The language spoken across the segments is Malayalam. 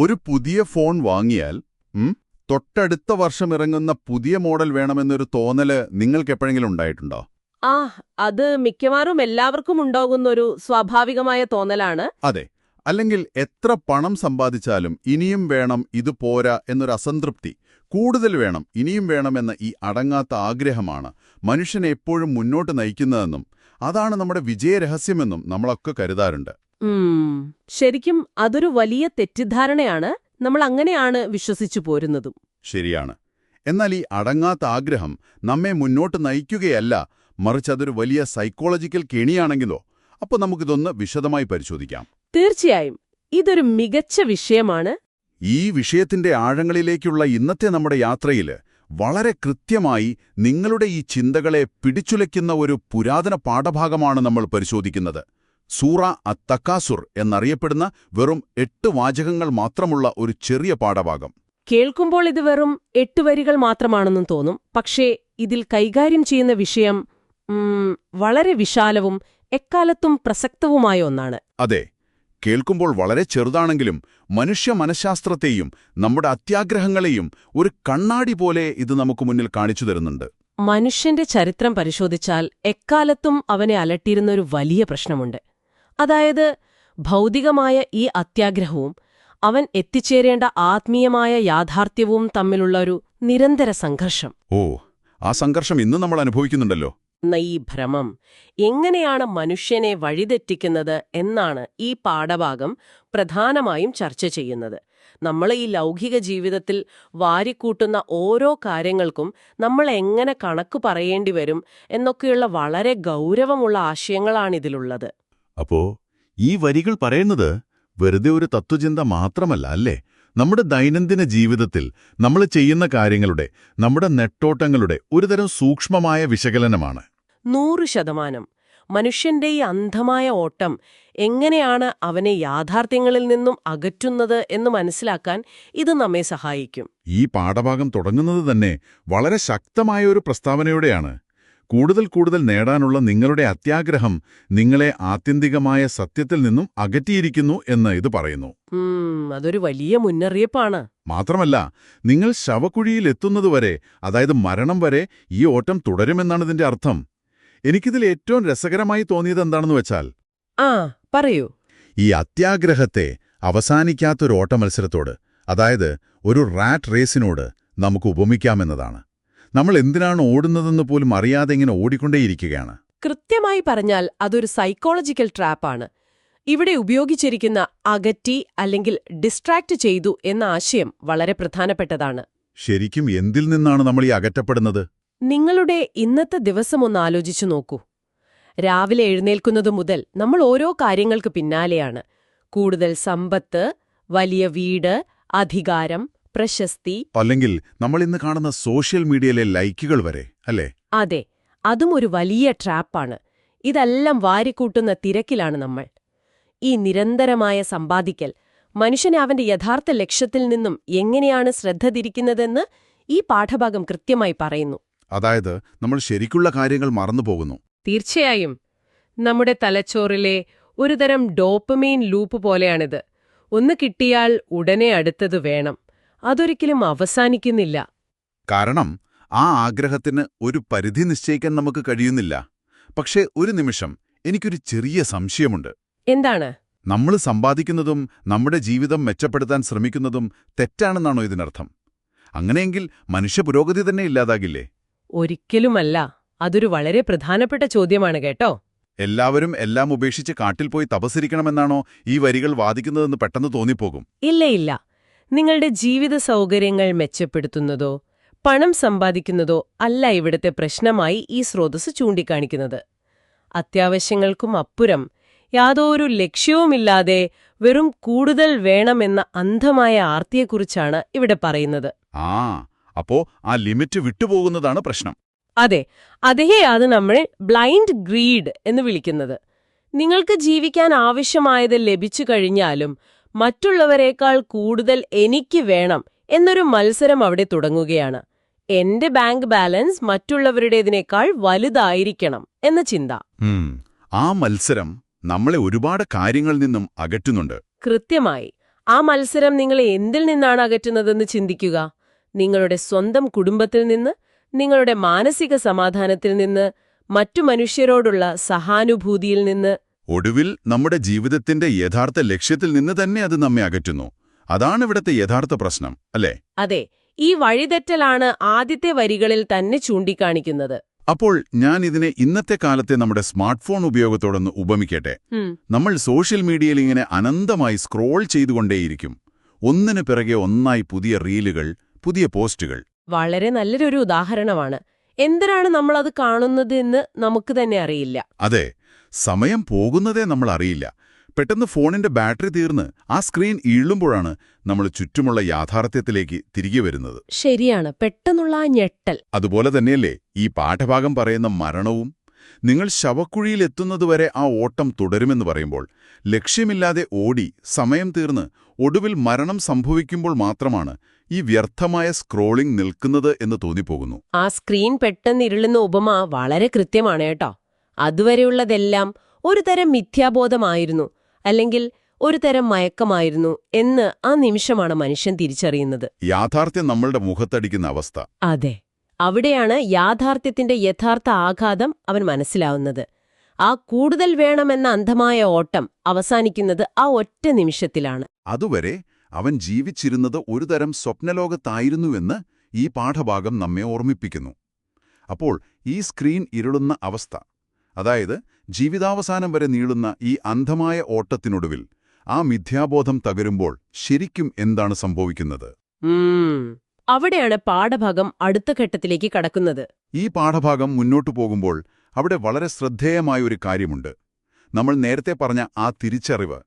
ഒരു പുതിയ ഫോൺ വാങ്ങിയാൽ തൊട്ടടുത്ത വർഷം ഇറങ്ങുന്ന പുതിയ മോഡൽ വേണമെന്നൊരു തോന്നല് നിങ്ങൾക്കെപ്പോഴെങ്കിലും ഉണ്ടായിട്ടുണ്ടോ? ആ അത് മിക്കവാറും എല്ലാവർക്കും ഉണ്ടാകുന്നൊരു സ്വാഭാവികമായ തോന്നലാണ്. അതെ. അല്ലെങ്കിൽ എത്ര പണം സമ്പാദിച്ചാലും ഇനിയും വേണം, ഇത് പോരാ എന്നൊരു അസംതൃപ്തി, കൂടുതൽ വേണം, ഇനിയും വേണമെന്ന ഈ അടങ്ങാത്ത ആഗ്രഹമാണ് മനുഷ്യനെ എപ്പോഴും മുന്നോട്ട് നയിക്കുന്നതെന്നും അതാണ് നമ്മുടെ വിജയരഹസ്യമെന്നും നമ്മളൊക്കെ കരുതാറുണ്ട്. ശരിക്കും അതൊരു വലിയ തെറ്റിദ്ധാരണയാണ്. നമ്മൾ അങ്ങനെയാണ് വിശ്വസിച്ചു പോരുന്നതും. ശരിയാണ്. എന്നാൽ ഈ അടങ്ങാത്ത ആഗ്രഹം നമ്മെ മുന്നോട്ട് നയിക്കുകയല്ല, മറിച്ച് അതൊരു വലിയ സൈക്കോളജിക്കൽ കെണിയാണെങ്കിലോ? അപ്പോൾ നമുക്കിതൊന്ന് വിശദമായി പരിശോധിക്കാം. തീർച്ചയായും ഇതൊരു മികച്ച വിഷയമാണ്. ഈ വിഷയത്തിന്റെ ആഴങ്ങളിലേക്കുള്ള ഇന്നത്തെ നമ്മുടെ യാത്രയിൽ വളരെ കൃത്യമായി നിങ്ങളുടെ ഈ ചിന്തകളെ പിടിച്ചുലയ്ക്കുന്ന ഒരു പുരാതന പാഠഭാഗമാണ് നമ്മൾ പരിശോധിക്കുന്നത്. സൂറ അത്തക്കാസുർ എന്നറിയപ്പെടുന്ന വെറും 8 വാചകങ്ങൾ മാത്രമുള്ള ഒരു ചെറിയ പാഠഭാഗം. കേൾക്കുമ്പോൾ ഇത് വെറും 8 വരികൾ മാത്രമാണെന്നും തോന്നും. പക്ഷേ ഇതിൽ കൈകാര്യം ചെയ്യുന്ന വിഷയം വളരെ വിശാലവും എക്കാലത്തും പ്രസക്തവുമായ ഒന്നാണ്. അതെ, കേൾക്കുമ്പോൾ വളരെ ചെറുതാണെങ്കിലും മനുഷ്യ മനഃശാസ്ത്രത്തെയും നമ്മുടെ അത്യാഗ്രഹങ്ങളെയും ഒരു കണ്ണാടി പോലെ ഇത് നമുക്ക് മുന്നിൽ കാണിച്ചു തരുന്നുണ്ട്. മനുഷ്യന്റെ ചരിത്രം പരിശോധിച്ചാൽ എക്കാലത്തും അവനെ അലട്ടിയിരുന്ന ഒരു വലിയ പ്രശ്നമുണ്ട്. അതായത് ഭൗതികമായ ഈ അത്യാഗ്രഹവും അവൻ എത്തിച്ചേരേണ്ട ആത്മീയമായ യാഥാർത്ഥ്യവും തമ്മിലുള്ള ഒരു നിരന്തര സംഘർഷം. ആ സംഘർഷം ഇന്ന് നമ്മൾ അനുഭവിക്കുന്നുണ്ടല്ലോ. ഈ ഭ്രമം എങ്ങനെയാണ് മനുഷ്യനെ വഴിതെറ്റിക്കുന്നത് എന്നാണ് ഈ പാഠഭാഗം പ്രധാനമായും ചർച്ച ചെയ്യുന്നത്. നമ്മൾ ഈ ലൗകിക ജീവിതത്തിൽ വാരിക്കൂട്ടുന്ന ഓരോ കാര്യങ്ങൾക്കും നമ്മൾ എങ്ങനെ കണക്ക് പറയേണ്ടി വരും എന്നൊക്കെയുള്ള വളരെ ഗൗരവമുള്ള ആശയങ്ങളാണിതിലുള്ളത്. അപ്പോ ഈ വരികൾ പറയുന്നത് വെറുതെ ഒരു തത്വചിന്ത മാത്രമല്ല അല്ലേ? നമ്മുടെ ദൈനംദിന ജീവിതത്തിൽ നമ്മൾ ചെയ്യുന്ന കാര്യങ്ങളുടെ, നമ്മുടെ നെട്ടോട്ടങ്ങളുടെ ഒരുതരം സൂക്ഷ്മമായ വിശകലനമാണ്. 100%. മനുഷ്യന്റെ ഈ അന്ധമായ ഓട്ടം എങ്ങനെയാണ് അവനെ യാഥാർത്ഥ്യങ്ങളിൽ നിന്നും അകറ്റുന്നത് എന്ന് മനസ്സിലാക്കാൻ ഇത് നമ്മെ സഹായിക്കും. ഈ പാഠഭാഗം തുടങ്ങുന്നത് തന്നെ വളരെ ശക്തമായ ഒരു പ്രസ്താവനയോടെയാണ്. കൂടുതൽ നേടാനുള്ള നിങ്ങളുടെ അത്യാഗ്രഹം നിങ്ങളെ ആത്യന്തികമായ സത്യത്തിൽ നിന്നും അകറ്റിയിരിക്കുന്നു എന്ന് ഇത് പറയുന്നു. അതൊരു വലിയ മുന്നറിയിപ്പാണ്. മാത്രമല്ല, നിങ്ങൾ ശവക്കുഴിയിലെത്തുന്നതുവരെ, അതായത് മരണം വരെ ഈ ഓട്ടം തുടരുമെന്നാണ് ഇതിന്റെ അർത്ഥം. എനിക്കിതിൽ ഏറ്റവും രസകരമായി തോന്നിയത് എന്താണെന്ന് വെച്ചാൽ, പറയൂ, ഈ അത്യാഗ്രഹത്തെ അവസാനിക്കാത്തൊരു ഓട്ടമത്സരത്തോട്, അതായത് ഒരു റാറ്റ് റേസിനോട് നമുക്ക് ഉപമിക്കാമെന്നതാണ്. നമ്മൾ എന്തിനാണ് ഓടുന്നതെന്ന് പോലും അറിയാതെ ഇങ്ങനെ ഓടിക്കൊണ്ടേയിരിക്കുകയാണ്. കൃത്യമായി പറഞ്ഞാൽ അതൊരു സൈക്കോളജിക്കൽ ട്രാപ്പാണ്. ഇവിടെ ഉപയോഗിച്ചിരിക്കുന്ന അകറ്റി അല്ലെങ്കിൽ ഡിസ്ട്രാക്ട് ചെയ്തു എന്ന ആശയം വളരെ പ്രധാനപ്പെട്ടതാണ്. ശരിക്കും എന്തിൽ നിന്നാണ് നമ്മൾ ഈ അകറ്റപ്പെടുന്നത്? നിങ്ങളുടെ ഇന്നത്തെ ദിവസം ഒന്ന് ആലോചിച്ചു നോക്കൂ. രാവിലെ എഴുന്നേൽക്കുന്നതു മുതൽ നമ്മൾ ഓരോ കാര്യങ്ങൾക്ക് പിന്നാലെയാണ്. കൂടുതൽ സമ്പത്ത്, വലിയ വീട്, അധികാരം, പ്രശസ്തി, അല്ലെങ്കിൽ നമ്മൾ ഇന്ന് കാണുന്ന സോഷ്യൽ മീഡിയയിലെ ലൈക്കുകൾ വരെ, അല്ലേ? അതെ, അതും ഒരു വലിയ ട്രാപ്പാണ്. ഇതെല്ലാം വാരിക്കൂട്ടുന്ന തിരക്കിലാണ് നമ്മൾ. ഈ നിരന്തരമായ സമ്പാദിക്കൽ മനുഷ്യനെ അവന്റെ യഥാർത്ഥ ലക്ഷ്യത്തിൽ നിന്നും എങ്ങനെയാണ് ശ്രദ്ധ തിരിക്കുന്നതെന്ന് ഈ പാഠഭാഗം കൃത്യമായി പറയുന്നു. അതായത് നമ്മൾ ശരിക്കുള്ള കാര്യങ്ങൾ മറന്നുപോകുന്നു. തീർച്ചയായും. നമ്മുടെ തലച്ചോറിലെ ഒരുതരം ഡോപ്പമൈൻ ലൂപ്പ് പോലെയാണിത്. ഒന്ന് കിട്ടിയാൽ ഉടനെ അടുത്തത് വേണം. അതൊരിക്കലും അവസാനിക്കുന്നില്ല. കാരണം ആ ആഗ്രഹത്തിന് ഒരു പരിധി നിശ്ചയിക്കാൻ നമുക്ക് കഴിയുന്നില്ല. പക്ഷേ ഒരു നിമിഷം എനിക്കൊരു ചെറിയ സംശയമുണ്ട്. എന്താണ്? നമ്മൾ സമ്പാദിക്കുന്നതും നമ്മുടെ ജീവിതം മെച്ചപ്പെടുത്താൻ ശ്രമിക്കുന്നതും തെറ്റാണെന്നാണോ ഇതിനർത്ഥം? അങ്ങനെയെങ്കിൽ മനുഷ്യ പുരോഗതി തന്നെ ഇല്ലാതാകില്ലേ? ഒരിക്കലുമല്ല. അതൊരു വളരെ പ്രധാനപ്പെട്ട ചോദ്യമാണ് കേട്ടോ. എല്ലാവരും എല്ലാം ഉപേക്ഷിച്ച് കാട്ടിൽ പോയി തപസ്സിരിക്കണമെന്നാണോ ഈ വരികൾ വാദിക്കുന്നതെന്ന് പെട്ടെന്ന് തോന്നിപ്പോകും. ഇല്ല. നിങ്ങളുടെ ജീവിത സൗകര്യങ്ങൾ മെച്ചപ്പെടുത്തുന്നതോ പണം സമ്പാദിക്കുന്നതോ അല്ല ഇവിടുത്തെ പ്രശ്നമായി ഈ സ്രോതസ് ചൂണ്ടിക്കാണിക്കുന്നത്. അത്യാവശ്യങ്ങൾക്കും അപ്പുറം യാതൊരു ലക്ഷ്യവുമില്ലാതെ വെറും കൂടുതൽ വേണമെന്ന അന്ധമായ ആർത്തിയെക്കുറിച്ചാണ് ഇവിടെ പറയുന്നത്. അപ്പോ ആ ലിമിറ്റ് വിട്ടുപോകുന്നതാണ് പ്രശ്നം. അതെ, അതേയാണ് നമ്മൾ ബ്ലൈൻഡ് ഗ്രീഡ് എന്ന് വിളിക്കുന്നത്. നിങ്ങൾക്ക് ജീവിക്കാൻ ആവശ്യമായത് ലഭിച്ചു കഴിഞ്ഞാലും മറ്റുള്ളവരെക്കാൾ കൂടുതൽ എനിക്ക് വേണം എന്നൊരു മത്സരം അവിടെ തുടങ്ങുകയാണ്. എന്റെ ബാങ്ക് ബാലൻസ് മറ്റുള്ളവരുടേതിനേക്കാൾ വലുതായിരിക്കണം എന്ന ചിന്ത. ആ മത്സരം നമ്മളെ ഒരുപാട് കാര്യങ്ങളിൽ നിന്നും അകറ്റുന്നുണ്ട്. കൃത്യമായി. ആ മത്സരം നിങ്ങളെ എന്തിൽ നിന്നാണ് അകറ്റുന്നതെന്ന് ചിന്തിക്കുക. നിങ്ങളുടെ സ്വന്തം കുടുംബത്തിൽ നിന്ന്, നിങ്ങളുടെ മാനസിക സമാധാനത്തിൽ നിന്ന്, മറ്റു മനുഷ്യരോടുള്ള സഹാനുഭൂതിയിൽ നിന്ന്. ഒടുവിൽ നമ്മുടെ ജീവിതത്തിന്റെ യഥാർത്ഥ ലക്ഷ്യത്തിൽ നിന്ന് തന്നെ അത് നമ്മെ അകറ്റുന്നു. അതാണ് ഇവിടത്തെ യഥാർത്ഥ പ്രശ്നം, അല്ലേ? അതെ, ഈ വഴിതെറ്റലാണ് ആദ്യത്തെ വരികളിൽ തന്നെ ചൂണ്ടിക്കാണിക്കുന്നത്. അപ്പോൾ ഞാൻ ഇതിനെ ഇന്നത്തെ കാലത്തെ നമ്മുടെ സ്മാർട്ട് ഫോൺ ഉപയോഗത്തോടൊന്ന് ഉപമിക്കട്ടെ. നമ്മൾ സോഷ്യൽ മീഡിയയിൽ ഇങ്ങനെ അനന്തമായി സ്ക്രോൾ ചെയ്തുകൊണ്ടേയിരിക്കും. ഒന്നിനു പിറകെ ഒന്നായി പുതിയ റീലുകൾ, പുതിയ പോസ്റ്റുകൾ. വളരെ നല്ലൊരു ഉദാഹരണമാണ്. എന്തിനാണ് നമ്മളത് കാണുന്നത് എന്ന് നമുക്ക് തന്നെ അറിയില്ല. അതെ, സമയം പോകുന്നതേ നമ്മൾ അറിയില്ല. പെട്ടെന്ന് ഫോണിന്റെ ബാറ്ററി തീർന്ന് ആ സ്ക്രീൻ ഈഴുമ്പോഴാണ് നമ്മൾ ചുറ്റുമുള്ള യാഥാർത്ഥ്യത്തിലേക്ക് തിരികെ വരുന്നത്. ശരിയാണ്, പെട്ടെന്നുള്ള ആ ഞെട്ടൽ. അതുപോലെ തന്നെയല്ലേ ഈ പാഠഭാഗം പറയുന്ന മരണവും? നിങ്ങൾ ശവക്കുഴിയിലെത്തുന്നതുവരെ ആ ഓട്ടം തുടരുമെന്ന് പറയുമ്പോൾ, ലക്ഷ്യമില്ലാതെ ഓടി സമയം തീർന്ന് ഒടുവിൽ മരണം സംഭവിക്കുമ്പോൾ മാത്രമാണ് ഈ വ്യർത്ഥമായ സ്ക്രോളിംഗ് നിൽക്കുന്നത് എന്ന് തോന്നിപ്പോകുന്നു. ആ സ്ക്രീൻ പെട്ടെന്ന് ഇരുളുന്ന ഉപമ വളരെ കൃത്യമാണ് കേട്ടോ. അതുവരെയുള്ളതെല്ലാം ഒരു തരം മിഥ്യാബോധമായിരുന്നു, അല്ലെങ്കിൽ ഒരു തരം മയക്കമായിരുന്നു എന്ന് ആ നിമിഷമാണ് മനുഷ്യൻ തിരിച്ചറിയുന്നത്. യാഥാർത്ഥ്യം നമ്മളുടെ മുഖത്തടിക്കുന്ന അവസ്ഥ. അതെ, അവിടെയാണ് യാഥാർത്ഥ്യത്തിന്റെ യഥാർത്ഥ ആഘാതം അവൻ മനസ്സിലാവുന്നത്. ആ കൂടുതൽ വേണമെന്ന അന്ധമായ ഓട്ടം അവസാനിക്കുന്നത് ആ ഒറ്റ നിമിഷത്തിലാണ്. അതുവരെ അവൻ ജീവിച്ചിരുന്നത് ഒരുതരം സ്വപ്നലോകത്തായിരുന്നുവെന്ന് ഈ പാഠഭാഗം നമ്മെ ഓർമ്മിപ്പിക്കുന്നു. അപ്പോൾ ഈ സ്ക്രീൻ ഇരുളുന്ന അവസ്ഥ, അതായത് ജീവിതാവസാനം വരെ നീളുന്ന ഈ അന്ധമായ ഓട്ടത്തിനൊടുവിൽ ആ മിഥ്യാബോധം തകരുമ്പോൾ ശരിക്കും എന്താണ് സംഭവിക്കുന്നത്? അവിടെയാണ് പാഠഭാഗം അടുത്ത ഘട്ടത്തിലേക്ക് കടക്കുന്നത്. ഈ പാഠഭാഗം മുന്നോട്ടു പോകുമ്പോൾ അവിടെ വളരെ ശ്രദ്ധേയമായ ഒരു കാര്യമുണ്ട്. നമ്മൾ നേരത്തെ പറഞ്ഞ ആ തിരിച്ചറിവ്,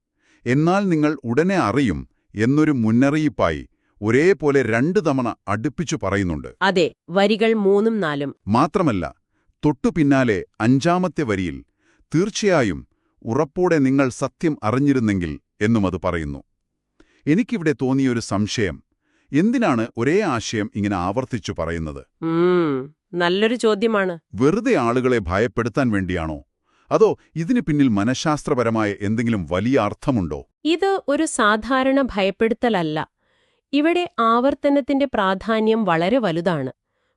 എന്നാൽ നിങ്ങൾ ഉടനെ അറിയും എന്നൊരു മുന്നറിയിപ്പായി ഒരേപോലെ 2 തവണ അടുപ്പിച്ചു പറയുന്നുണ്ട്. അതെ, വരികൾ 3ഉം 4ഉം. മാത്രമല്ല, തൊട്ടുപിന്നാലെ 5ാമത്തെ വരിയിൽ തീർച്ചയായും ഉറപ്പോടെ നിങ്ങൾ സത്യം അറിഞ്ഞിരുന്നെങ്കിൽ എന്നും അത് പറയുന്നു. എനിക്കിവിടെ തോന്നിയൊരു സംശയം, എന്തിനാണ് ഒരേ ആശയം ഇങ്ങനെ ആവർത്തിച്ചു പറയുന്നത്? നല്ലൊരു ചോദ്യമാണ്. വെറുതെ ആളുകളെ ഭയപ്പെടുത്താൻ വേണ്ടിയാണോ? അതോ ഇതിന് പിന്നിൽ മനഃശാസ്ത്രപരമായ എന്തെങ്കിലും വലിയ അർത്ഥമുണ്ടോ? ഇത് ഒരു സാധാരണ ഭയപ്പെടുത്തലല്ല. ഇവിടെ ആവർത്തനത്തിന്റെ പ്രാധാന്യം വളരെ വലുതാണ്.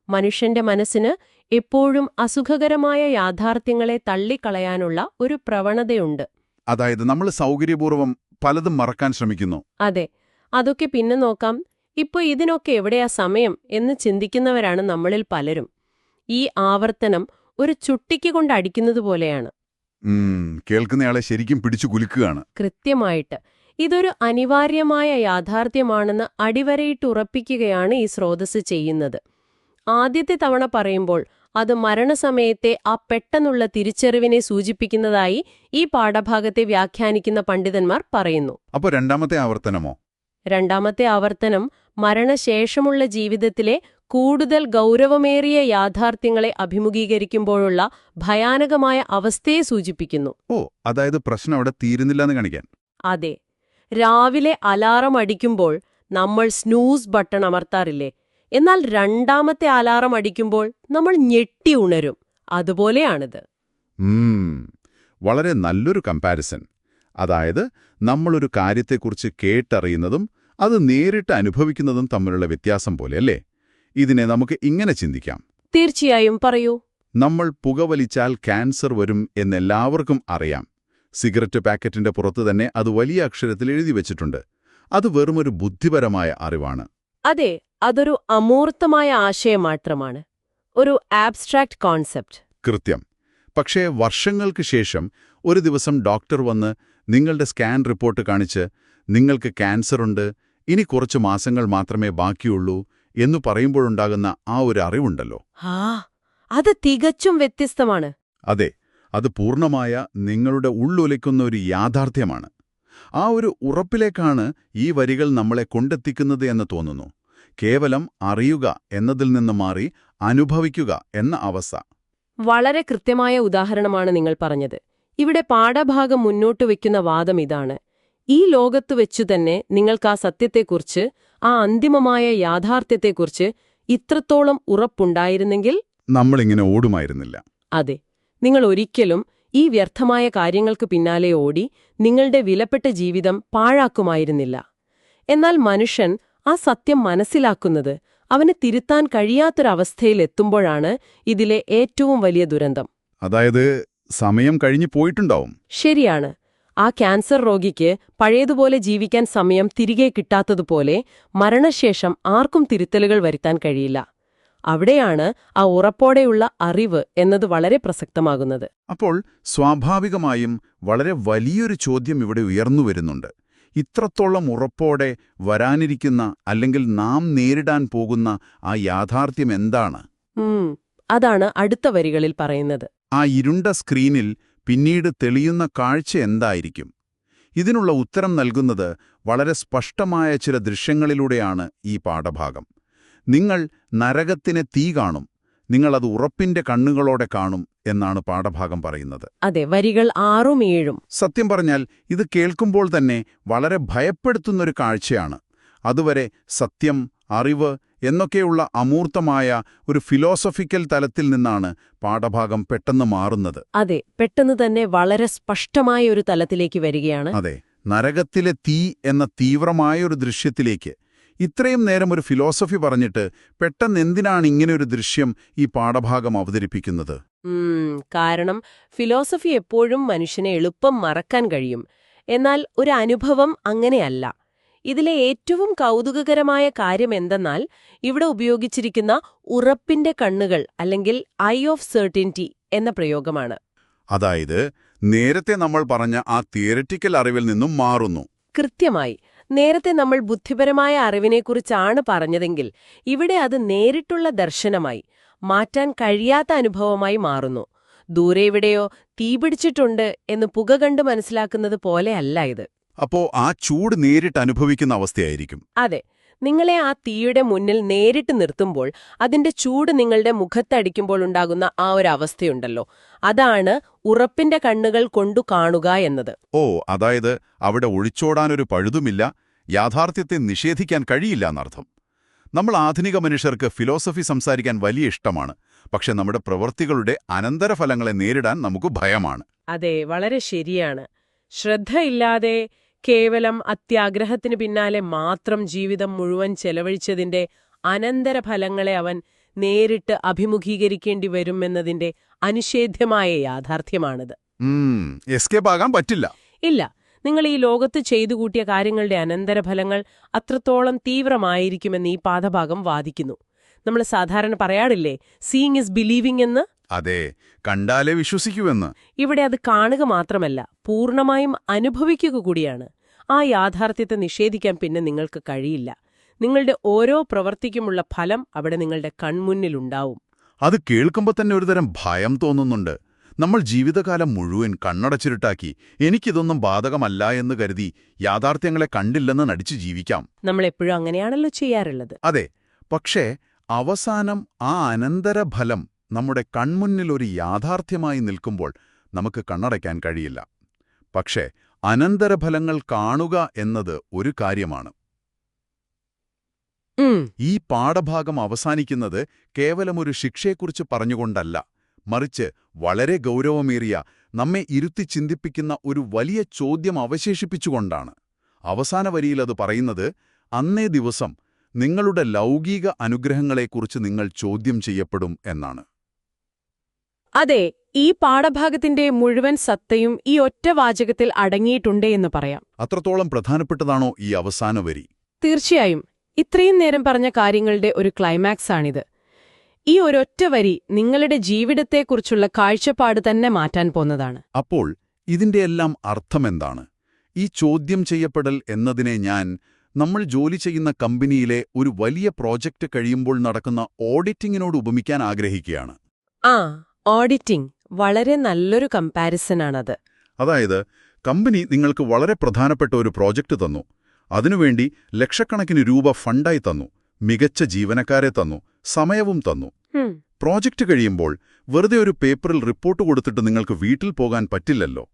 മനുഷ്യന്റെ മനസ്സിന് എപ്പോഴും അസുഖകരമായ യാഥാർത്ഥ്യങ്ങളെ തള്ളിക്കളയാനുള്ള ഒരു പ്രവണതയുണ്ട്. അതായത് നമ്മൾ സൗകര്യപൂർവ്വം പലതും മറക്കാൻ ശ്രമിക്കുന്നു. അതെ, അതൊക്കെ പിന്നെ നോക്കാം, ഇപ്പൊ ഇതിനൊക്കെ എവിടെയാ സമയം എന്ന് ചിന്തിക്കുന്നവരാണ് നമ്മളിൽ പലരും. ഈ ആവർത്തനം ഒരു ചുട്ടിക്ക് കൊണ്ടടിക്കുന്നത് പോലെയാണ്. കേൾക്കുന്നയാളെ ശരിക്കും പിടിച്ചു കുലുക്കുകയാണ്. കൃത്യമായിട്ട് ഇതൊരു അനിവാര്യമായ യാഥാർത്ഥ്യമാണെന്ന് അടിവരയിട്ടുറപ്പിക്കുകയാണ് ഈ സ്രോതസ് ചെയ്യുന്നത്. ആദ്യത്തെ തവണ പറയുമ്പോൾ അത് മരണസമയത്തെ ആ പെട്ടെന്നുള്ള തിരിച്ചറിവിനെ സൂചിപ്പിക്കുന്നതായി ഈ പാഠഭാഗത്തെ വ്യാഖ്യാനിക്കുന്ന പണ്ഡിതന്മാർ പറയുന്നു. അപ്പോൾ രണ്ടാമത്തെ ആവർത്തനമോ? രണ്ടാമത്തെ ആവർത്തനം മരണശേഷമുള്ള ജീവിതത്തിലെ കൂടുതൽ ഗൗരവമേറിയ യാഥാർത്ഥ്യങ്ങളെ അഭിമുഖീകരിക്കുമ്പോഴുള്ള ഭയാനകമായ അവസ്ഥയെ സൂചിപ്പിക്കുന്നു. അതായത് പ്രശ്നം അവിടെ തീരുന്നില്ലെന്ന് കാണിക്കാൻ. അതെ, രാവിലെ അലാറം അടിക്കുമ്പോൾ നമ്മൾ സ്നൂസ് ബട്ടൺ അമർത്താറില്ലേ? എന്നാൽ രണ്ടാമത്തെ അലാറം അടിക്കുമ്പോൾ നമ്മൾ ഞെട്ടി ഉണരും. അതുപോലെയാണിത്. വളരെ നല്ലൊരു കമ്പാരിസൺ. അതായത് നമ്മളൊരു കാര്യത്തെക്കുറിച്ച് കേട്ടറിയുന്നതും അത് നേരിട്ട് അനുഭവിക്കുന്നതും തമ്മിലുള്ള വ്യത്യാസം പോലെ അല്ലേ? ഇതിനെ നമുക്ക് ഇങ്ങനെ ചിന്തിക്കാം. തീർച്ചയായും, പറയൂ. നമ്മൾ പുകവലിച്ചാൽ ക്യാൻസർ വരും എന്നെല്ലാവർക്കും അറിയാം. സിഗരറ്റ് പാക്കറ്റിന്റെ പുറത്ത് തന്നെ അത് വലിയ അക്ഷരത്തിൽ എഴുതി വച്ചിട്ടുണ്ട്. അത് വെറുമൊരു ബുദ്ധിപരമായ അറിവാണ്. അതെ, അതൊരു അമൂർത്തമായ ആശയം മാത്രമാണ്, ഒരു ആബ്സ്ട്രാക്ട് കോൺസെപ്റ്റ്. കൃത്യം. പക്ഷേ വർഷങ്ങൾക്ക് ശേഷം ഒരു ദിവസം ഡോക്ടർ വന്ന് നിങ്ങളുടെ സ്കാൻ റിപ്പോർട്ട് കാണിച്ച് നിങ്ങൾക്ക് ക്യാൻസറുണ്ട്, ഇനി കുറച്ച് മാസങ്ങൾ മാത്രമേ ബാക്കിയുള്ളൂ എന്നു പറയുമ്പോഴുണ്ടാകുന്ന ആ ഒരു അറിവുണ്ടല്ലോ, അത് തികച്ചും വ്യത്യസ്തമാണ്. അതെ, അത് പൂർണ്ണമായ നിങ്ങളുടെ ഉള്ളുലയ്ക്കുന്ന ഒരു യാഥാർത്ഥ്യമാണ്. ആ ഒരു ഉറപ്പിലേക്കാണ് ഈ വരികൾ നമ്മളെ കൊണ്ടെത്തിക്കുന്നത് എന്ന് തോന്നുന്നു. കേവലം അറിയുക എന്നതിൽ നിന്ന് മാറി അനുഭവിക്കുക എന്ന അവസ്ഥ. വളരെ കൃത്യമായ ഉദാഹരണമാണ് നിങ്ങൾ പറഞ്ഞത്. ഇവിടെ പാഠഭാഗം മുന്നോട്ട് വയ്ക്കുന്ന വാദം ഇതാണ്: ഈ ലോകത്ത് വെച്ചുതന്നെ നിങ്ങൾക്ക് ആ സത്യത്തെക്കുറിച്ച്, ആ അന്തിമമായ യാഥാർത്ഥ്യത്തെക്കുറിച്ച് ഇത്രത്തോളം ഉറപ്പുണ്ടായിരുന്നെങ്കിൽ നമ്മളിങ്ങനെ ഓടുമായിരുന്നില്ല. അതെ, നിങ്ങൾ ഒരിക്കലും ഈ വ്യർത്ഥമായ കാര്യങ്ങൾക്ക് പിന്നാലെ ഓടി നിങ്ങളുടെ വിലപ്പെട്ട ജീവിതം പാഴാക്കുമായിരുന്നില്ല. എന്നാൽ മനുഷ്യൻ ആ സത്യം മനസ്സിലാക്കുന്നത് അവന് തിരുത്താൻ കഴിയാത്തൊരവസ്ഥയിലെത്തുമ്പോഴാണ് ഇതിലെ ഏറ്റവും വലിയ ദുരന്തം. അതായത് സമയം കഴിഞ്ഞു പോയിട്ടുണ്ടാവും. ശരിയാണ്. ആ ക്യാൻസർ രോഗിക്ക് പഴയതുപോലെ ജീവിക്കാൻ സമയം തിരികെ കിട്ടാത്തതുപോലെ മരണശേഷം ആർക്കും തിരുത്തലുകൾ വരുത്താൻ കഴിയില്ല. അവിടെയാണ് ആ ഉറപ്പോടെയുള്ള അറിവ് എന്നത് വളരെ പ്രസക്തമാകുന്നത്. അപ്പോൾ സ്വാഭാവികമായും വളരെ വലിയൊരു ചോദ്യം ഇവിടെ ഉയർന്നുവരുന്നുണ്ട്. ഇത്രത്തോളം ഉറപ്പോടെ വരാനിരിക്കുന്ന അല്ലെങ്കിൽ നാം നേരിടാൻ പോകുന്ന ആ യാഥാർത്ഥ്യം എന്താണ്? അതാണ് അടുത്ത വരികളിൽ പറയുന്നത്. ആ ഇരുണ്ട സ്ക്രീനിൽ പിന്നീട് തെളിയുന്ന കാഴ്ച എന്തായിരിക്കും? ഇതിനുള്ള ഉത്തരം നൽകുന്നത് വളരെ സ്പഷ്ടമായ ചില ദൃശ്യങ്ങളിലൂടെയാണ് ഈ പാഠഭാഗം. നിങ്ങൾ നരകത്തിന് തീ കാണും, നിങ്ങളത് ഉറപ്പിന്റെ കണ്ണുകളോടെ കാണും എന്നാണ് പാഠഭാഗം പറയുന്നത്. അതെ, വരികൾ 6ഉം 7ഉം. സത്യം പറഞ്ഞാൽ ഇത് കേൾക്കുമ്പോൾ തന്നെ വളരെ ഭയപ്പെടുത്തുന്നൊരു കാഴ്ചയാണ്. അതുവരെ സത്യം, അറിവ് എന്നൊക്കെയുള്ള അമൂർത്തമായ ഒരു ഫിലോസഫിക്കൽ തലത്തിൽ നിന്നാണ് പാഠഭാഗം പെട്ടെന്ന് മാറുന്നത്. അതെ, പെട്ടെന്ന് തന്നെ വളരെ സ്പഷ്ടമായ ഒരു തലത്തിലേക്ക് വരികയാണ്. അതെ, നരകത്തിലെ തീ എന്ന തീവ്രമായൊരു ദൃശ്യത്തിലേക്ക്. ഇത്രയും നേരം ഒരു ഫിലോസഫി പറഞ്ഞിട്ട് പെട്ടെന്ന് എന്തിനാണ് ഇങ്ങനെയൊരു ദൃശ്യം ഈ പാഠഭാഗം അവതരിപ്പിക്കുന്നത്? കാരണം ഫിലോസഫി എപ്പോഴും മനുഷ്യനെ എളുപ്പം മറക്കാൻ കഴിയും. എന്നാൽ ഒരു അനുഭവം അങ്ങനെയല്ല. ഇതിലെ ഏറ്റവും കൗതുകകരമായ കാര്യം എന്തെന്നാൽ ഇവിടെ ഉപയോഗിച്ചിരിക്കുന്ന ഉറപ്പിന്റെ കണ്ണുകൾ അല്ലെങ്കിൽ ഐ ഓഫ് സെർട്ടിനിറ്റി എന്ന പ്രയോഗമാണ്. അതായത് നേരത്തെ നമ്മൾ പറഞ്ഞ ആ തിയററ്റിക്കൽ അറിവിൽ നിന്നും മാറുന്നു. കൃത്യമായി. നേരത്തെ നമ്മൾ ബുദ്ധിപരമായ അറിവിനെക്കുറിച്ചാണ് പറഞ്ഞതെങ്കിൽ ഇവിടെ അത് നേരിട്ടുള്ള ദർശനമായി, മാറ്റാൻ കഴിയാത്ത അനുഭവമായി മാറുന്നു. ദൂരെ എവിടെയോ തീപിടിച്ചിട്ടുണ്ട് എന്ന് പുക കണ്ട് മനസ്സിലാക്കുന്നത് പോലെയല്ല ഇത്. അപ്പോ ആ ചൂട് നേരിട്ട് അനുഭവിക്കുന്ന അവസ്ഥയായിരിക്കും. അതെ, നിങ്ങളെ ആ തീയുടെ മുന്നിൽ നേരിട്ട് നിർത്തുമ്പോൾ അതിന്റെ ചൂട് നിങ്ങളുടെ മുഖത്തടിക്കുമ്പോൾ ഉണ്ടാകുന്ന ആ ഒരു അവസ്ഥയുണ്ടല്ലോ, അതാണ് ഉറപ്പിന്റെ കണ്ണുകൾ കൊണ്ടു കാണുക എന്നത്. അതായത് അവിടെ ഒഴിച്ചോടാനൊരു പഴുതുമില്ല, യാഥാർത്ഥ്യത്തെ നിഷേധിക്കാൻ കഴിയില്ല എന്നർത്ഥം. നമ്മൾ ആധുനിക മനുഷ്യർക്ക് ഫിലോസഫി സംസാരിക്കാൻ വലിയ ഇഷ്ടമാണ്. പക്ഷെ നമ്മുടെ പ്രവൃത്തികളുടെ അനന്തരഫലങ്ങളെ നേരിടാൻ നമുക്ക് ഭയമാണ്. അതെ, വളരെ ശരിയാണ്. ശ്രദ്ധയില്ലാതെ കേവലം അത്യാഗ്രഹത്തിനു പിന്നാലെ മാത്രം ജീവിതം മുഴുവൻ ചെലവഴിച്ചതിന്റെ അനന്തരഫലങ്ങളെ അവൻ നേരിട്ട് അഭിമുഖീകരിക്കേണ്ടി വരുമെന്നതിന്റെ അനിഷേധ്യമായ യാഥാർത്ഥ്യമാണിത്. എസ്കേപ്പ് ആകാൻ പറ്റില്ല. ഇല്ല, നിങ്ങൾ ഈ ലോകത്ത് ചെയ്തു കൂട്ടിയ കാര്യങ്ങളുടെ അനന്തരഫലങ്ങൾ അത്രത്തോളം തീവ്രമായിരിക്കുമെന്ന് ഈ പാഠഭാഗം വാദിക്കുന്നു. നമ്മൾ സാധാരണ പറയാറില്ലേ, സീയിങ് ഇസ് ബിലീവിംഗ് എന്ന്? അതെ, കണ്ടാലേ വിശ്വസിക്കുമെന്ന്. ഇവിടെ അത് കാണുക മാത്രമല്ല, പൂർണ്ണമായും അനുഭവിക്കുക കൂടിയാണ്. ആ യാഥാർത്ഥ്യത്തെ നിഷേധിക്കാൻ പിന്നെ നിങ്ങൾക്ക് കഴിയില്ല. നിങ്ങളുടെ ഓരോ പ്രവൃത്തിക്കുമുള്ള ഫലം അവിടെ നിങ്ങളുടെ കൺമുന്നിലുണ്ടാവും. അത് കേൾക്കുമ്പോൾ തന്നെ ഒരുതരം ഭയം തോന്നുന്നുണ്ട്. നമ്മൾ ജീവിതകാലം മുഴുവൻ കണ്ണടച്ചിരുട്ടാക്കി എനിക്കിതൊന്നും ബാധകമല്ല എന്ന് കരുതി യാഥാർത്ഥ്യങ്ങളെ കണ്ടില്ലെന്ന് നടിച്ചു ജീവിക്കാം. നമ്മളെപ്പോഴും അങ്ങനെയാണല്ലോ ചെയ്യാറുള്ളത്. അതെ, പക്ഷേ അവസാനം ആ അനന്തരഫലം നമ്മുടെ കൺമുന്നിൽ ഒരു യാഥാർത്ഥ്യമായി നിൽക്കുമ്പോൾ നമുക്ക് കണ്ണടയ്ക്കാൻ കഴിയില്ല. പക്ഷേ അനന്തരഫലങ്ങൾ കാണുക എന്നത് ഒരു കാര്യമാണ്. ഈ പാഠഭാഗം അവസാനിക്കുന്നത് കേവലമൊരു ശിക്ഷയെക്കുറിച്ച് പറഞ്ഞുകൊണ്ടല്ല, മറിച്ച് വളരെ ഗൗരവമേറിയ, നമ്മെ ഇരുത്തി ചിന്തിപ്പിക്കുന്ന ഒരു വലിയ ചോദ്യം അവശേഷിപ്പിച്ചുകൊണ്ടാണ്. അവസാന വരിയിൽ അത് പറയുന്നത്, അന്നേ ദിവസം നിങ്ങളുടെ ലൗകിക അനുഗ്രഹങ്ങളെക്കുറിച്ച് നിങ്ങൾ ചോദ്യം ചെയ്യപ്പെടും എന്നാണ്. അതെ, ഈ പാഠഭാഗത്തിന്റെ മുഴുവൻ സത്തയും ഈ ഒറ്റ വാചകത്തിൽ അടങ്ങിയിട്ടുണ്ട് എന്ന് പറയാം. അത്രത്തോളം പ്രധാനപ്പെട്ടതാണോ ഈ അവസാന വരി? തീർച്ചയായും. ഇത്രയും നേരം പറഞ്ഞ കാര്യങ്ങളുടെ ഒരു ക്ലൈമാക്സ് ആണിത്. ഈ ഒരൊറ്റ വരി നിങ്ങളുടെ ജീവിതത്തെക്കുറിച്ചുള്ള കാഴ്ചപ്പാട് തന്നെ മാറ്റാൻ പോന്നതാണ്. അപ്പോൾ ഇതിന്റെയെല്ലാം അർത്ഥമെന്താണ്? ഈ ചോദ്യം ചെയ്യപ്പെടൽ എന്നതിനെ നമ്മൾ ജോലി ചെയ്യുന്ന കമ്പനിയിലെ ഒരു വലിയ പ്രോജക്റ്റ് കഴിയുമ്പോൾ നടക്കുന്ന ഓഡിറ്റിങ്ങിനോട് ഉപമിക്കാൻ ആഗ്രഹിക്കുകയാണ്. ഓഡിറ്റിംഗ് വളരെ നല്ലൊരു കമ്പാരിസനാണത്. അതായത് കമ്പനി നിങ്ങൾക്ക് വളരെ പ്രധാനപ്പെട്ട ഒരു പ്രോജക്റ്റ് തന്നു, അതിനുവേണ്ടി ലക്ഷക്കണക്കിന് രൂപ ഫണ്ടായി തന്നു, മികച്ച ജീവനക്കാരെ തന്നു, സമയവും തന്നു. പ്രോജക്റ്റ് കഴിയുമ്പോൾ വെറുതെ ഒരു പേപ്പറിൽ റിപ്പോർട്ട് കൊടുത്തിട്ട് നിങ്ങൾക്ക് വീട്ടിൽ പോകാൻ പറ്റില്ലല്ലോ.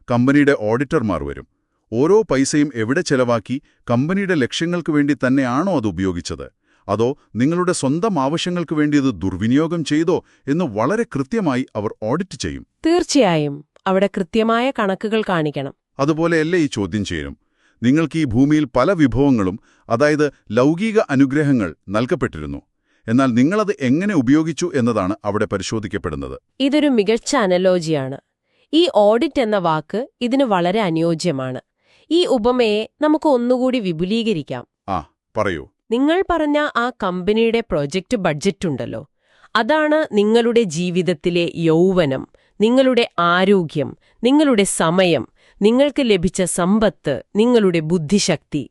കമ്പനിയുടെ ഓഡിറ്റർമാർ വരും. ഓരോ പൈസയും എവിടെ ചെലവാക്കി, കമ്പനിയുടെ ലക്ഷ്യങ്ങൾക്ക് വേണ്ടി തന്നെയാണോ അത് ഉപയോഗിച്ചത്, അതോ നിങ്ങളുടെ സ്വന്തം ആവശ്യങ്ങൾക്ക് വേണ്ടി അത് ദുർവിനിയോഗം ചെയ്തോ എന്ന് വളരെ കൃത്യമായി അവർ ഓഡിറ്റ് ചെയ്യും. തീർച്ചയായും അവിടെ കൃത്യമായ കണക്കുകൾ കാണിക്കണം. അതുപോലെയല്ലേ ഈ ചോദ്യം ചെയ്യും. നിങ്ങൾക്ക് ഈ ഭൂമിയിൽ പല വിഭവങ്ങളും, അതായത് ലൗകിക അനുഗ്രഹങ്ങൾ നൽകപ്പെട്ടിരുന്നു. എന്നാൽ നിങ്ങളത് എങ്ങനെ ഉപയോഗിച്ചു എന്നതാണ് അവിടെ പരിശോധിക്കപ്പെടുന്നത്. ഇതൊരു മികച്ച അനലോജിയാണ്. ഈ ഓഡിറ്റ് എന്ന വാക്ക് ഇതിന് വളരെ അനുയോജ്യമാണ്. ഈ ഉപമയെ നമുക്ക് ഒന്നുകൂടി വിപുലീകരിക്കാം. പറയൂ. നിങ്ങൾ പറഞ്ഞ ആ കമ്പനിയുടെ പ്രൊജക്റ്റ് ബഡ്ജറ്റുണ്ടല്ലോ, അതാണ് നിങ്ങളുടെ ജീവിതത്തിലെ യൗവനം, നിങ്ങളുടെ ആരോഗ്യം, നിങ്ങളുടെ സമയം, നിങ്ങൾക്ക് ലഭിച്ച സമ്പത്ത്, നിങ്ങളുടെ ബുദ്ധിശക്തി.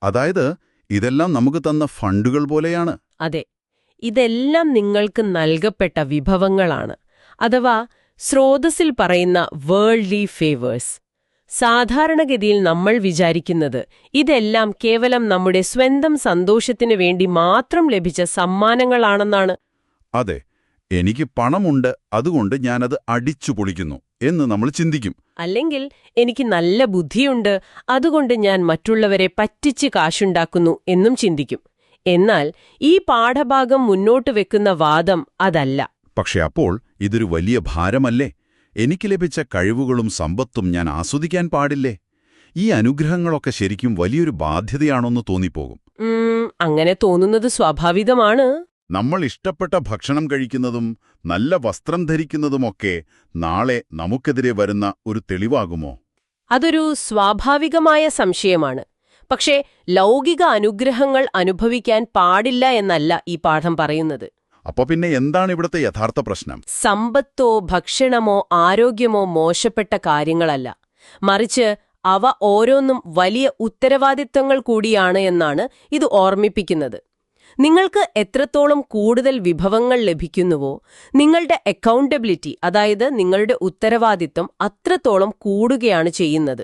അതായത് ഇതെല്ലാം നമുക്ക് തന്ന ഫണ്ടുകൾ പോലെയാണ്. അതെ, ഇതെല്ലാം നിങ്ങൾക്ക് നൽകപ്പെട്ട വിഭവങ്ങളാണ്, അഥവാ സ്രോതസ്സിൽ പറയുന്ന വേൾഡ്ലി ഫേവേഴ്സ്. സാധാരണഗതിയിൽ നമ്മൾ വിചാരിക്കുന്നത് ഇതെല്ലാം കേവലം നമ്മുടെ സ്വന്തം സന്തോഷത്തിനു വേണ്ടി മാത്രം ലഭിച്ച സമ്മാനങ്ങളാണെന്നാണ്. അതെ, എനിക്ക് പണമുണ്ട്, അതുകൊണ്ട് ഞാനത് അടിച്ചു പൊളിക്കുന്നു എന്ന് നമ്മൾ ചിന്തിക്കും. അല്ലെങ്കിൽ എനിക്ക് നല്ല ബുദ്ധിയുണ്ട്, അതുകൊണ്ട് ഞാൻ മറ്റുള്ളവരെ പറ്റിച്ച് കാശുണ്ടാക്കുന്നു എന്നും ചിന്തിക്കും. എന്നാൽ ഈ പാഠഭാഗം മുന്നോട്ട് വെക്കുന്ന വാദം അതല്ല. പക്ഷെ അപ്പോൾ ഇതൊരു വലിയ ഭാരമല്ലേ? എനിക്ക് ലഭിച്ച കഴിവുകളും സമ്പത്തും ഞാൻ ആസ്വദിക്കാൻ പാടില്ലേ? ഈ അനുഗ്രഹങ്ങളൊക്കെ ശരിക്കും വലിയൊരു ബാധ്യതയാണോന്ന് തോന്നിപ്പോകും. അങ്ങനെ തോന്നുന്നത് സ്വാഭാവികമാണ്. നമ്മൾ ഇഷ്ടപ്പെട്ട ഭക്ഷണം കഴിക്കുന്നതും നല്ല വസ്ത്രം ധരിക്കുന്നതുമൊക്കെ നാളെ നമുക്കെതിരെ വരുന്ന ഒരു തെളിവാകുമോ? അതൊരു സ്വാഭാവികമായ സംശയമാണ്. പക്ഷേ ലൗകിക അനുഗ്രഹങ്ങൾ അനുഭവിക്കാൻ പാടില്ല എന്നല്ല ഈ പാഠം പറയുന്നത്. അപ്പൊ പിന്നെ എന്താണ് ഇവിടുത്തെ യഥാർത്ഥ പ്രശ്നം? സമ്പത്തോ ഭക്ഷണമോ ആരോഗ്യമോ മോശപ്പെട്ട കാര്യങ്ങളല്ല, മറിച്ച് അവ ഓരോന്നും വലിയ ഉത്തരവാദിത്തങ്ങൾ കൂടിയാണ് എന്നാണ് ഇത് ഓർമ്മിപ്പിക്കുന്നത്. നിങ്ങൾക്ക് എത്രത്തോളം കൂടുതൽ വിഭവങ്ങൾ ലഭിക്കുന്നുവോ, നിങ്ങളുടെ അക്കൗണ്ടബിലിറ്റി, അതായത് നിങ്ങളുടെ ഉത്തരവാദിത്തം അത്രത്തോളം കൂടുകയാണ് ചെയ്യുന്നത്.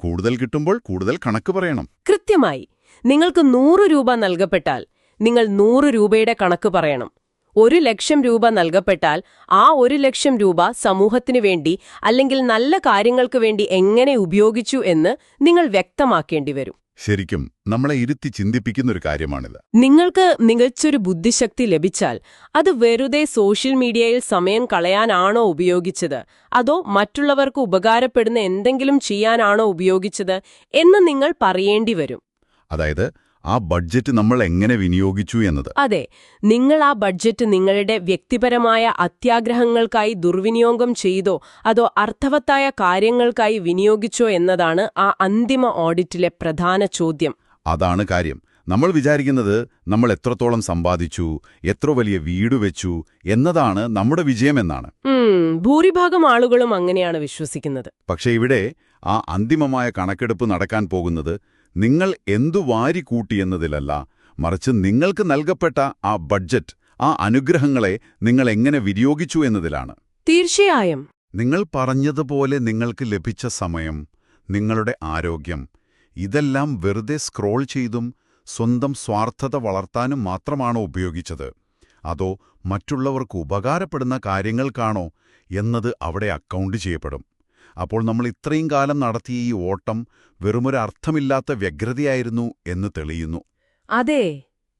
കൂടുതൽ കിട്ടുമ്പോൾ കൂടുതൽ കണക്ക് പറയണം. കൃത്യമായി. നിങ്ങൾക്ക് 100 രൂപ നൽകപ്പെട്ടാൽ നിങ്ങൾ 100 രൂപയുടെ കണക്ക് പറയണം. 1,00,000 രൂപ നൽകപ്പെട്ടാൽ ആ 1,00,000 രൂപ സമൂഹത്തിനു വേണ്ടി അല്ലെങ്കിൽ നല്ല കാര്യങ്ങൾക്ക് വേണ്ടി എങ്ങനെ ഉപയോഗിച്ചു എന്ന് നിങ്ങൾ വ്യക്തമാക്കേണ്ടി വരും. ശരിക്കും നമ്മളെ ഇരുത്തി ചിന്തിപ്പിക്കുന്നൊരു കാര്യമാണിത്. നിങ്ങൾക്ക് മികച്ചൊരു ബുദ്ധിശക്തി ലഭിച്ചാൽ അത് വെറുതെ സോഷ്യൽ മീഡിയയിൽ സമയം കളയാനാണോ ഉപയോഗിച്ചത്, അതോ മറ്റുള്ളവർക്ക് ഉപകാരപ്പെടുന്ന എന്തെങ്കിലും ചെയ്യാനാണോ ഉപയോഗിച്ചത് എന്ന് നിങ്ങൾ പറയേണ്ടി വരും. അതായത് ആ ബഡ്ജറ്റ് നമ്മൾ എങ്ങനെ വിനിയോഗിച്ചു എന്നത്. അതെ, നിങ്ങൾ ആ ബഡ്ജറ്റ് നിങ്ങളുടെ വ്യക്തിപരമായ അത്യാഗ്രഹങ്ങൾക്കായി ദുർവിനിയോഗം ചെയ്തോ അതോ അർത്ഥവത്തായ കാര്യങ്ങൾക്കായി വിനിയോഗിച്ചോ എന്നതാണ് ആ അന്തിമ ഓഡിറ്റിലെ പ്രധാന ചോദ്യം. അതാണ് കാര്യം. നമ്മൾ വിചാരിക്കുന്നത് നമ്മൾ എത്രത്തോളം സമ്പാദിച്ചു, എത്ര വലിയ വീട് വെച്ചു എന്നതാണ് നമ്മുടെ വിജയമെന്നാണ്. ഭൂരിഭാഗം ആളുകളും അങ്ങനെയാണ് വിശ്വസിക്കുന്നത്. പക്ഷേ ഇവിടെ ആ അന്തിമമായ കണക്കെടുപ്പ് നടക്കാൻ പോകുന്നത് നിങ്ങൾ എന്തു വാരിക്കൂട്ടിയെന്നതിലല്ല, മറിച്ച് നിങ്ങൾക്ക് നൽകപ്പെട്ട ആ ബഡ്ജറ്റ്, ആ അനുഗ്രഹങ്ങളെ നിങ്ങൾ എങ്ങനെ വിനിയോഗിച്ചു എന്നതിലാണ്. തീർച്ചയായും. നിങ്ങൾ പറഞ്ഞതുപോലെ നിങ്ങൾക്ക് ലഭിച്ച സമയം, നിങ്ങളുടെ ആരോഗ്യം, ഇതെല്ലാം വെറുതെ സ്ക്രോൾ ചെയ്തും സ്വന്തം സ്വാർത്ഥത വളർത്താനും മാത്രമാണോ ഉപയോഗിച്ചത്, അതോ മറ്റുള്ളവർക്ക് ഉപകാരപ്പെടുന്ന കാര്യങ്ങൾക്കാണോ എന്നത് അവിടെ അക്കൗണ്ട് ചെയ്യപ്പെടും. അപ്പോൾ നമ്മൾ ഇത്രയും കാലം നടത്തിയ ഈ ഓട്ടം വെറുമൊരു അർത്ഥമില്ലാത്ത വ്യഗ്രതയായിരുന്നു എന്ന് തെളിയുന്നു. അതെ,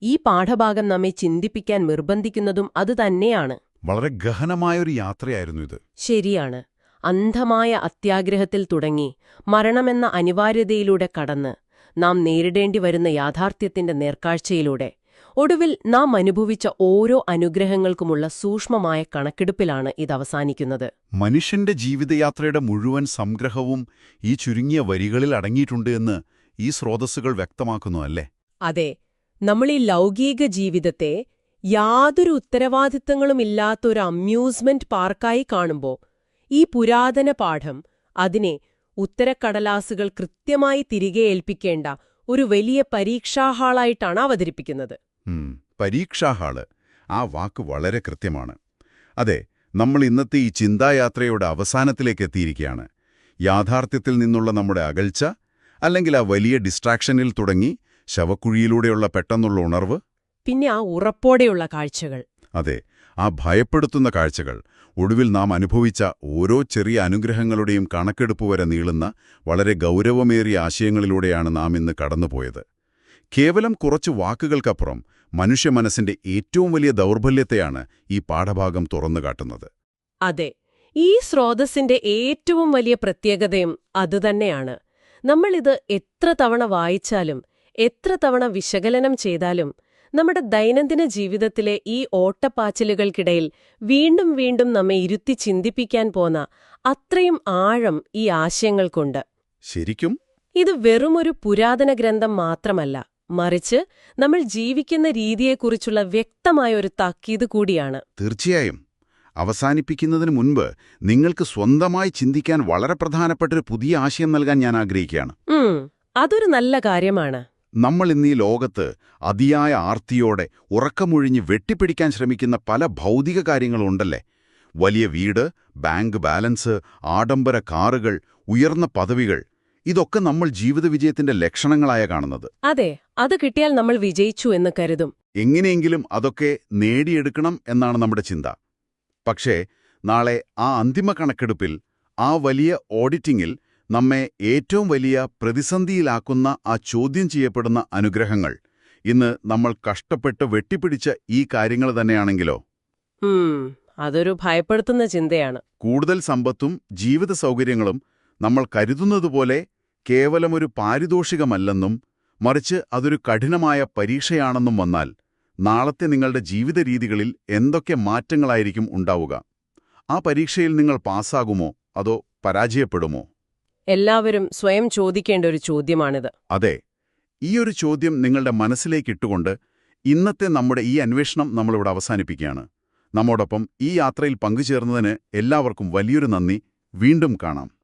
ഈ പാഠഭാഗം നമ്മെ ചിന്തിപ്പിക്കാൻ നിർബന്ധിക്കുന്നതും അതുതന്നെയാണ്. വളരെ ഗഹനമായൊരു യാത്രയായിരുന്നു ഇത്. ശരിയാണ്. അന്ധമായ അത്യാഗ്രഹത്തിൽ തുടങ്ങി മരണമെന്ന അനിവാര്യതയിലൂടെ കടന്ന് നാം നേരിടേണ്ടി വരുന്ന യാഥാർത്ഥ്യത്തിന്റെ നേർക്കാഴ്ചയിലൂടെ ഒടുവിൽ നാം അനുഭവിച്ച ഓരോ അനുഗ്രഹങ്ങൾക്കുമുള്ള സൂക്ഷ്മമായ കണക്കെടുപ്പിലാണ് ഇത് അവസാനിക്കുന്നത്. മനുഷ്യന്റെ ജീവിതയാത്രയുടെ മുഴുവൻ സംഗ്രഹവും ഈ ചുരുങ്ങിയ വരികളിൽ അടങ്ങിയിട്ടുണ്ട് എന്ന് ഈ സ്രോതസ്സുകൾ വ്യക്തമാക്കുന്നു, അല്ലേ? അതെ, നമ്മൾ ഈ ലൗകിക ജീവിതത്തെ യാതൊരു ഉത്തരവാദിത്തങ്ങളുമില്ലാത്തൊരു അമ്യൂസ്മെന്റ് പാർക്കായി കാണുമ്പോൾ ഈ പുരാതന പാഠം അതിനെ ഉത്തരക്കടലാസുകൾ കൃത്യമായി തിരികെ ഏൽപ്പിക്കേണ്ട ഒരു വലിയ പരീക്ഷാഹാളായിട്ടാണ് അവതരിപ്പിക്കുന്നത്. പരീക്ഷാഹാള്, ആ വാക്ക് വളരെ കൃത്യമാണ്. അതെ, നമ്മൾ ഇന്നത്തെ ഈ ചിന്തായാത്രയുടെ അവസാനത്തിലേക്ക് എത്തിയിരിക്കുകയാണ്. യാഥാർത്ഥ്യത്തിൽ നിന്നുള്ള നമ്മുടെ അകൽച്ച, അല്ലെങ്കിൽ ആ വലിയ ഡിസ്ട്രാക്ഷനിൽ തുടങ്ങി ശവക്കുഴിയിലൂടെയുള്ള പെട്ടെന്നുള്ള ഉണർവ്, പിന്നെ ആ ഉറപ്പോടെയുള്ള കാഴ്ചകൾ. അതെ, ആ ഭയപ്പെടുത്തുന്ന കാഴ്ചകൾ, ഒടുവിൽ നാം അനുഭവിച്ച ഓരോ ചെറിയ അനുഗ്രഹങ്ങളുടെയും കണക്കെടുപ്പ് വരെ നീളുന്ന വളരെ ഗൗരവമേറിയ ആശയങ്ങളിലൂടെയാണ് നാം ഇന്ന് കടന്നുപോയത്. കേവലം കുറച്ച് വാക്കുകൾക്കപ്പുറം മനുഷ്യ മനസ്സിന്റെ ഏറ്റവും വലിയ ദൗർബല്യത്തെയാണ് ഈ പാഠഭാഗം തുറന്നുകാട്ടുന്നത്. അതെ, ഈ സ്രോതസ്സിന്റെ ഏറ്റവും വലിയ പ്രത്യേകതയും അതുതന്നെയാണ്. നമ്മളിത് എത്ര തവണ വായിച്ചാലും എത്ര തവണ വിശകലനം ചെയ്താലും നമ്മുടെ ദൈനംദിന ജീവിതത്തിലെ ഈ ഓട്ടപ്പാച്ചിലുകൾക്കിടയിൽ വീണ്ടും വീണ്ടും നമ്മെ ഇരുത്തി ചിന്തിപ്പിക്കാൻ പോന്ന അത്രയും ആഴം ഈ ആശയങ്ങൾക്കുണ്ട്. ശരിക്കും ഇത് വെറുമൊരു പുരാതന ഗ്രന്ഥം മാത്രമല്ല, മറിച്ച് നമ്മൾ ജീവിക്കുന്ന രീതിയെക്കുറിച്ചുള്ള വ്യക്തമായ ഒരു താക്കീത് കൂടിയാണ്. തീർച്ചയായും. അവസാനിപ്പിക്കുന്നതിന് മുൻപ് നിങ്ങൾക്ക് സ്വന്തമായി ചിന്തിക്കാൻ വളരെ പ്രധാനപ്പെട്ടൊരു പുതിയ ആശയം നൽകാൻ ഞാൻ ആഗ്രഹിക്കുകയാണ്. അതൊരു നല്ല കാര്യമാണ്. നമ്മൾ ഇന്നീ ലോകത്ത് അതിയായ ആർത്തിയോടെ ഉറക്കമൊഴിഞ്ഞ് വെട്ടിപ്പിടിക്കാൻ ശ്രമിക്കുന്ന പല ഭൗതിക കാര്യങ്ങളുണ്ടല്ലേ. വലിയ വീട്, ബാങ്ക് ബാലൻസ്, ആഡംബര കാറുകൾ, ഉയർന്ന പദവികൾ, ഇതൊക്കെ നമ്മൾ ജീവിത വിജയത്തിന്റെ ലക്ഷണങ്ങളായ കാണുന്നത്. അതെ, അത് കിട്ടിയാൽ നമ്മൾ വിജയിച്ചു എന്ന് കരുതും. എങ്ങനെയെങ്കിലും അതൊക്കെ നേടിയെടുക്കണം എന്നാണ് നമ്മുടെ ചിന്ത. പക്ഷേ നാളെ ആ അന്തിമ കണക്കെടുപ്പിൽ, ആ വലിയ ഓഡിറ്റിംഗിൽ നമ്മെ ഏറ്റവും വലിയ പ്രതിസന്ധിയിലാക്കുന്ന ആ ചോദ്യം ചെയ്യപ്പെടുന്ന അനുഗ്രഹങ്ങൾ ഇന്ന് നമ്മൾ കഷ്ടപ്പെട്ട് വെട്ടിപ്പിടിച്ച ഈ കാര്യങ്ങൾ തന്നെയാണെങ്കിലോ? അതൊരു ഭയപ്പെടുത്തുന്ന ചിന്തയാണ്. കൂടുതൽ സമ്പത്തും ജീവിത സൗകര്യങ്ങളും നമ്മൾ കരുതുന്നതുപോലെ കേവലമൊരു പാരിതോഷികമല്ലെന്നും മറിച്ച് അതൊരു കഠിനമായ പരീക്ഷയാണെന്നും വന്നാൽ നാളത്തെ നിങ്ങളുടെ ജീവിത രീതികളിൽ എന്തൊക്കെ മാറ്റങ്ങളായിരിക്കും ഉണ്ടാവുക? ആ പരീക്ഷയിൽ നിങ്ങൾ പാസ്സാകുമോ അതോ പരാജയപ്പെടുമോ? എല്ലാവരും സ്വയം ചോദിക്കേണ്ട ഒരു ചോദ്യമാണിത്. അതെ, ഈയൊരു ചോദ്യം നിങ്ങളുടെ മനസ്സിലേക്കിട്ടുകൊണ്ട് ഇന്നത്തെ നമ്മുടെ ഈ അന്വേഷണം നമ്മളിവിടെ അവസാനിപ്പിക്കുകയാണ്. നമ്മോടൊപ്പം ഈ യാത്രയിൽ പങ്കുചേർന്നതിന് എല്ലാവർക്കും വലിയൊരു നന്ദി. വീണ്ടും കാണാം.